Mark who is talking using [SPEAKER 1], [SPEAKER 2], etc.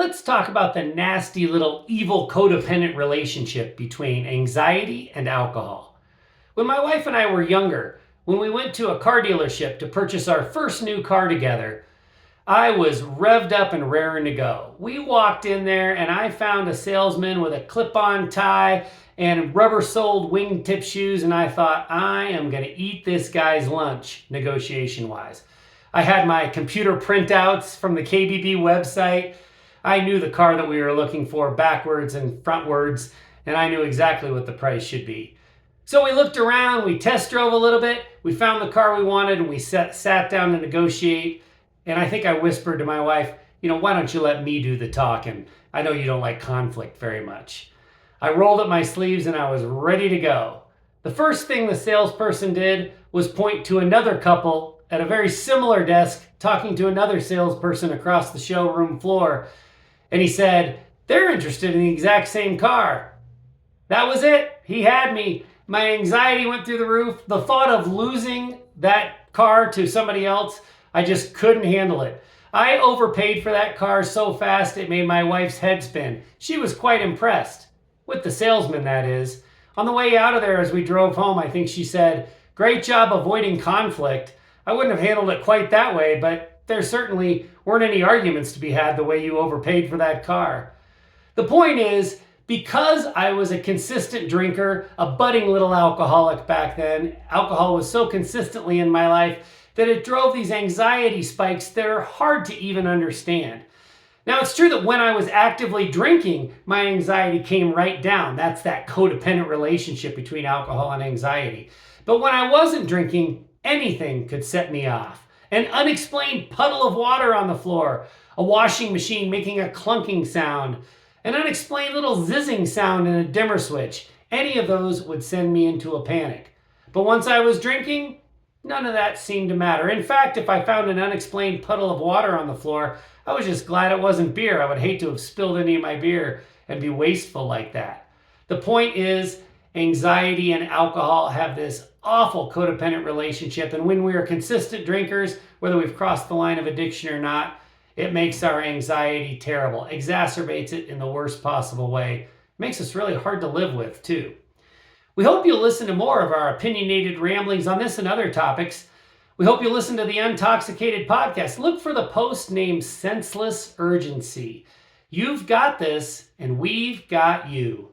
[SPEAKER 1] Let's talk about the nasty little evil codependent relationship between anxiety and alcohol. When my wife and I were younger, when we went to a car dealership to purchase our first new car together, I was revved up and raring to go. We walked in there and I found a salesman with a clip-on tie and rubber-soled wingtip shoes, and I thought, I am going to eat this guy's lunch, negotiation-wise. I had my computer printouts from the KBB website. I knew the car that we were looking for backwards and frontwards, and I knew exactly what the price should be. So we looked around, we test drove a little bit, we found the car we wanted, and we sat down to negotiate. And I think I whispered to my wife, why don't you let me do the talking? I know you don't like conflict very much. I rolled up my sleeves and I was ready to go. The first thing the salesperson did was point to another couple at a very similar desk talking to another salesperson across the showroom floor. And he said, they're interested in the exact same car. That was it. He had me. My anxiety went through the roof. The thought of losing that car to somebody else, I just couldn't handle it. I overpaid for that car so fast it made my wife's head spin. She was quite impressed. With the salesman, that is. On the way out of there as we drove home, I think she said, great job avoiding conflict. I wouldn't have handled it quite that way, but there certainly weren't any arguments to be had the way you overpaid for that car. The point is, because I was a consistent drinker, a budding little alcoholic back then, alcohol was so consistently in my life that it drove these anxiety spikes that are hard to even understand. Now, it's true that when I was actively drinking, my anxiety came right down. That's that codependent relationship between alcohol and anxiety. But when I wasn't drinking, anything could set me off. An unexplained puddle of water on the floor, a washing machine making a clunking sound, an unexplained little zizzing sound in a dimmer switch. Any of those would send me into a panic. But once I was drinking, none of that seemed to matter. In fact, if I found an unexplained puddle of water on the floor, I was just glad it wasn't beer. I would hate to have spilled any of my beer and be wasteful like that. The point is, anxiety and alcohol have this awful codependent relationship, and when we are consistent drinkers, whether we've crossed the line of addiction or not, it makes our anxiety terrible, exacerbates it in the worst possible way, makes us really hard to live with too. We hope you'll listen to more of our opinionated ramblings on this and other topics. We hope you listen to the Untoxicated Podcast. Look for the post named Sensless Urgency. You've got this, and we've got you.